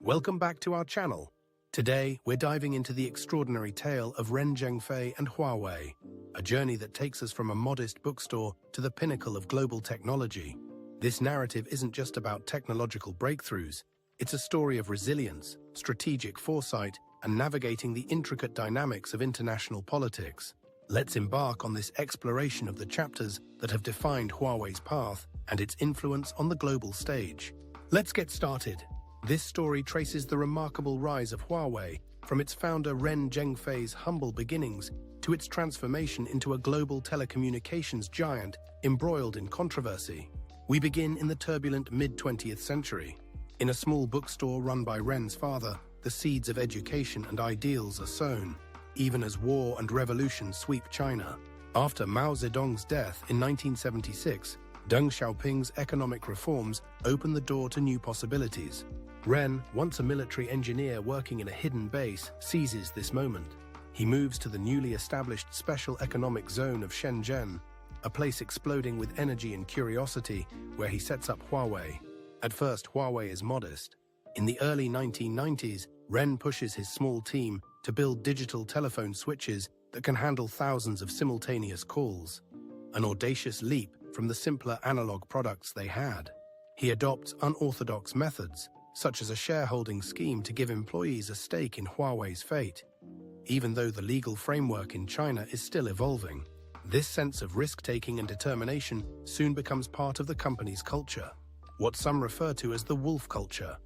Welcome back to our channel. Today, we're diving into the extraordinary tale of Ren Zhengfei and Huawei, a journey that takes us from a modest bookstore to the pinnacle of global technology. This narrative isn't just about technological breakthroughs, it's a story of resilience, strategic foresight, and navigating the intricate dynamics of international politics. Let's embark on this exploration of the chapters that have defined Huawei's path and its influence on the global stage. Let's get started. This story traces the remarkable rise of Huawei, from its founder Ren Zhengfei's humble beginnings to its transformation into a global telecommunications giant embroiled in controversy. We begin in the turbulent mid-20th century. In a small bookstore run by Ren's father, the seeds of education and ideals are sown, even as war and revolution sweep China. After Mao Zedong's death in 1976, Deng Xiaoping's economic reforms opened the door to new possibilities. Ren, once a military engineer working in a hidden base, seizes this moment. He moves to the newly established Special Economic Zone of Shenzhen, a place exploding with energy and curiosity, where he sets up Huawei. At first, Huawei is modest. In the early 1990s, Ren pushes his small team to build digital telephone switches that can handle thousands of simultaneous calls, an audacious leap from the simpler analog products they had. He adopts unorthodox methods, such as a shareholding scheme to give employees a stake in Huawei's fate. Even though the legal framework in China is still evolving, this sense of risk-taking and determination soon becomes part of the company's culture, what some refer to as the wolf culture.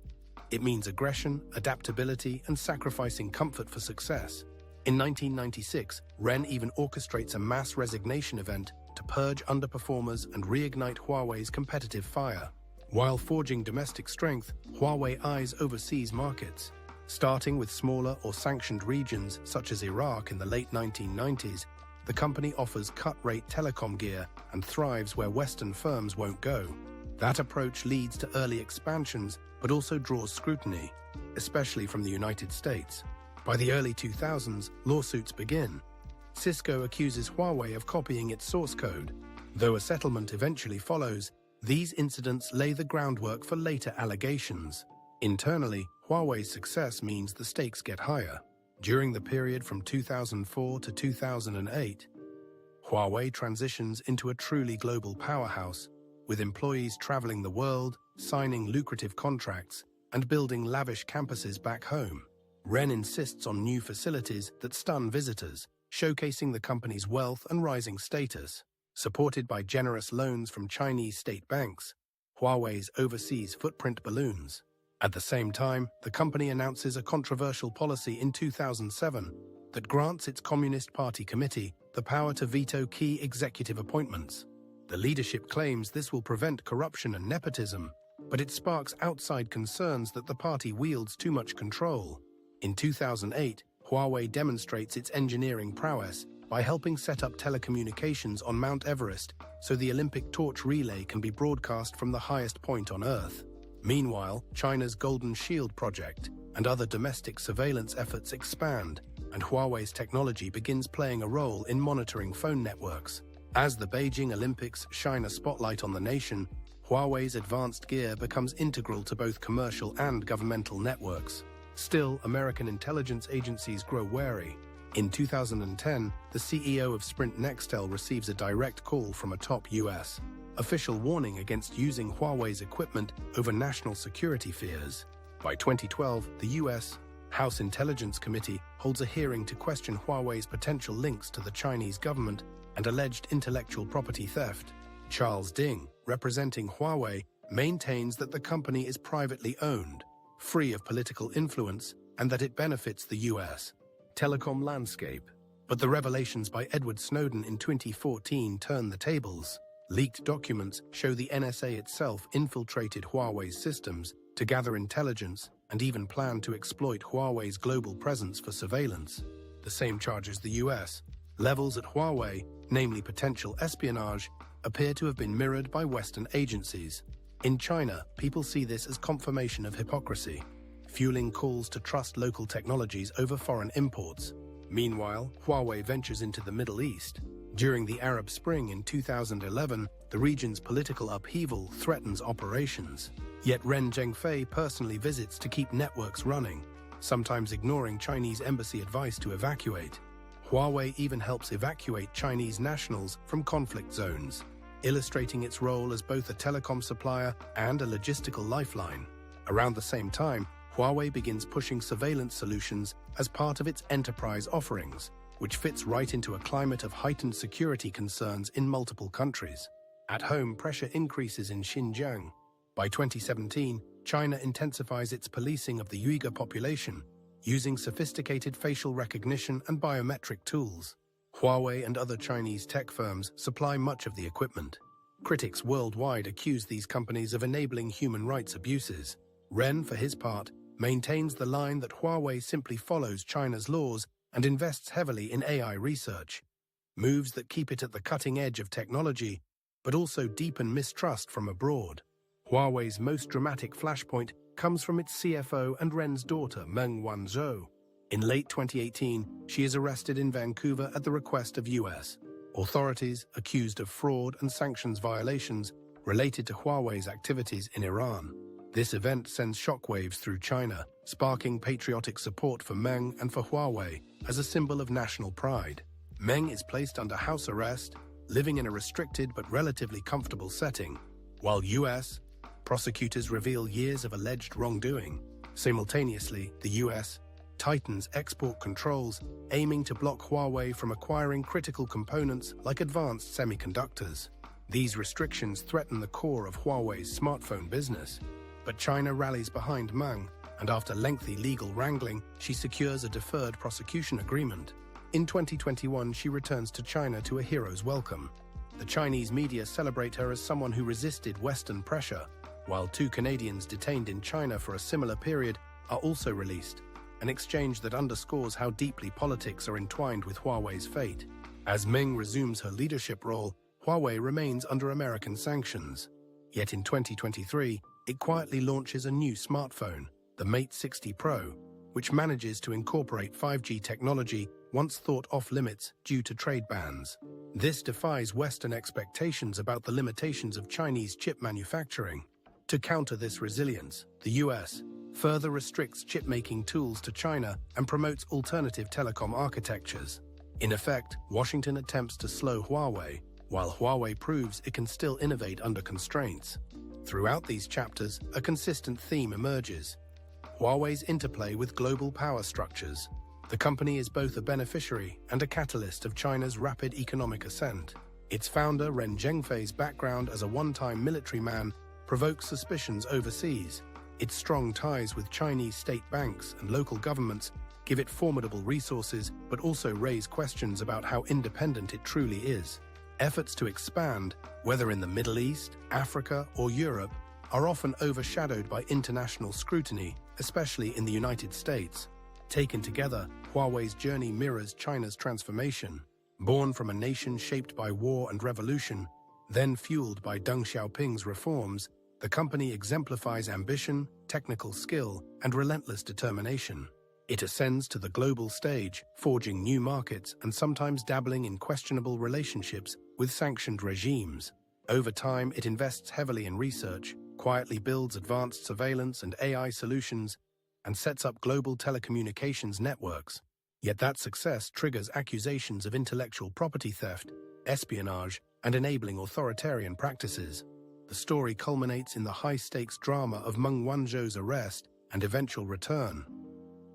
It means aggression, adaptability, and sacrificing comfort for success. In 1996, Ren even orchestrates a mass resignation event to purge underperformers and reignite Huawei's competitive fire. While forging domestic strength, Huawei eyes overseas markets. Starting with smaller or sanctioned regions such as Iraq in the late 1990s, the company offers cut-rate telecom gear and thrives where Western firms won't go. That approach leads to early expansions, but also draws scrutiny, especially from the United States. By the early 2000s, lawsuits begin. Cisco accuses Huawei of copying its source code. Though a settlement eventually follows, these incidents lay the groundwork for later allegations. Internally, Huawei's success means the stakes get higher. During the period from 2004 to 2008, Huawei transitions into a truly global powerhouse, with employees traveling the world, signing lucrative contracts, and building lavish campuses back home. Ren insists on new facilities that stun visitors, showcasing the company's wealth and rising status. Supported by generous loans from Chinese state banks, Huawei's overseas footprint balloons. At the same time, the company announces a controversial policy in 2007 that grants its Communist Party committee the power to veto key executive appointments. The leadership claims this will prevent corruption and nepotism, but it sparks outside concerns that the party wields too much control. In 2008, Huawei demonstrates its engineering prowess by helping set up telecommunications on Mount Everest so the Olympic torch relay can be broadcast from the highest point on Earth. Meanwhile, China's Golden Shield project and other domestic surveillance efforts expand, and Huawei's technology begins playing a role in monitoring phone networks. As the Beijing Olympics shine a spotlight on the nation, Huawei's advanced gear becomes integral to both commercial and governmental networks. Still, American intelligence agencies grow wary. In 2010, the CEO of Sprint Nextel receives a direct call from a top U.S. official warning against using Huawei's equipment over national security fears. By 2012, the U.S. House Intelligence Committee holds a hearing to question Huawei's potential links to the Chinese government and alleged intellectual property theft. Charles Ding, representing Huawei, maintains that the company is privately owned, free of political influence, and that it benefits the U.S. telecom landscape. But the revelations by Edward Snowden in 2014 turn the tables. Leaked documents show the NSA itself infiltrated Huawei's systems to gather intelligence and even planned to exploit Huawei's global presence for surveillance. The same charges the US. Levels at Huawei, namely potential espionage, appear to have been mirrored by Western agencies. In China, people see this as confirmation of hypocrisy, fueling calls to trust local technologies over foreign imports. Meanwhile, Huawei ventures into the Middle East. During the Arab Spring in 2011, the region's political upheaval threatens operations. Yet Ren Zhengfei personally visits to keep networks running, sometimes ignoring Chinese embassy advice to evacuate. Huawei even helps evacuate Chinese nationals from conflict zones, illustrating its role as both a telecom supplier and a logistical lifeline. Around the same time, Huawei begins pushing surveillance solutions as part of its enterprise offerings, which fits right into a climate of heightened security concerns in multiple countries. At home, pressure increases in Xinjiang. By 2017, China intensifies its policing of the Uyghur population, using sophisticated facial recognition and biometric tools. Huawei and other Chinese tech firms supply much of the equipment. Critics worldwide accuse these companies of enabling human rights abuses. Ren, for his part, maintains the line that Huawei simply follows China's laws and invests heavily in AI research, moves that keep it at the cutting edge of technology, but also deepen mistrust from abroad. Huawei's most dramatic flashpoint comes from its CFO and Ren's daughter, Meng Wanzhou. In late 2018, she is arrested in Vancouver at the request of US authorities, accused of fraud and sanctions violations related to Huawei's activities in Iran. This event sends shockwaves through China, sparking patriotic support for Meng and for Huawei as a symbol of national pride. Meng is placed under house arrest, living in a restricted but relatively comfortable setting, while US prosecutors reveal years of alleged wrongdoing. Simultaneously, the US tightens export controls, aiming to block Huawei from acquiring critical components like advanced semiconductors. These restrictions threaten the core of Huawei's smartphone business. But China rallies behind Meng, and after lengthy legal wrangling, she secures a deferred prosecution agreement. In 2021, she returns to China to a hero's welcome. The Chinese media celebrate her as someone who resisted Western pressure, while 2 Canadians detained in China for a similar period are also released, an exchange that underscores how deeply politics are entwined with Huawei's fate. As Meng resumes her leadership role, Huawei remains under American sanctions. Yet in 2023, it quietly launches a new smartphone, the Mate 60 Pro, which manages to incorporate 5G technology once thought off-limits due to trade bans. This defies Western expectations about the limitations of Chinese chip manufacturing. To counter this resilience, the US further restricts chip-making tools to China and promotes alternative telecom architectures. In effect, Washington attempts to slow Huawei, while Huawei proves it can still innovate under constraints. Throughout these chapters, a consistent theme emerges: Huawei's interplay with global power structures. The company is both a beneficiary and a catalyst of China's rapid economic ascent. Its founder, Ren Zhengfei's background as a one-time military man provokes suspicions overseas. Its strong ties with Chinese state banks and local governments give it formidable resources, but also raise questions about how independent it truly is. Efforts to expand, whether in the Middle East, Africa, or Europe, are often overshadowed by international scrutiny, especially in the United States. Taken together, Huawei's journey mirrors China's transformation. Born from a nation shaped by war and revolution, then fueled by Deng Xiaoping's reforms, the company exemplifies ambition, technical skill, and relentless determination. It ascends to the global stage, forging new markets and sometimes dabbling in questionable relationships with sanctioned regimes. Over time, it invests heavily in research, quietly builds advanced surveillance and AI solutions, and sets up global telecommunications networks. Yet that success triggers accusations of intellectual property theft, espionage, and enabling authoritarian practices. The story culminates in the high-stakes drama of Meng Wanzhou's arrest and eventual return,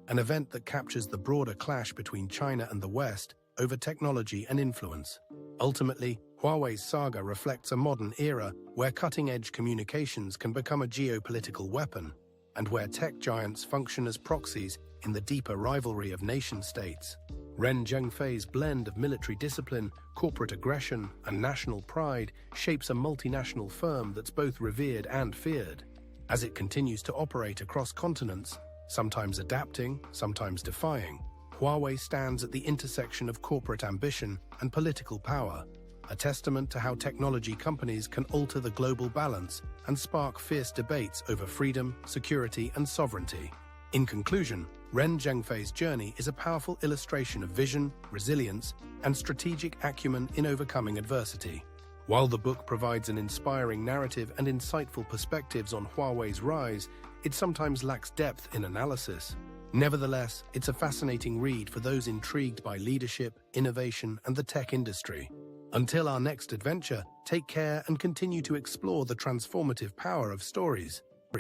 an event that captures the broader clash between China and the West over technology and influence. Ultimately, Huawei's saga reflects a modern era where cutting-edge communications can become a geopolitical weapon, and where tech giants function as proxies in the deeper rivalry of nation-states. Ren Zhengfei's blend of military discipline, corporate aggression, and national pride shapes a multinational firm that's both revered and feared. As it continues to operate across continents, sometimes adapting, sometimes defying, Huawei stands at the intersection of corporate ambition and political power, a testament to how technology companies can alter the global balance and spark fierce debates over freedom, security, and sovereignty. In conclusion, Ren Zhengfei's journey is a powerful illustration of vision, resilience, and strategic acumen in overcoming adversity. While the book provides an inspiring narrative and insightful perspectives on Huawei's rise, it sometimes lacks depth in analysis. Nevertheless, it's a fascinating read for those intrigued by leadership, innovation, and the tech industry. Until our next adventure, take care and continue to explore the transformative power of stories.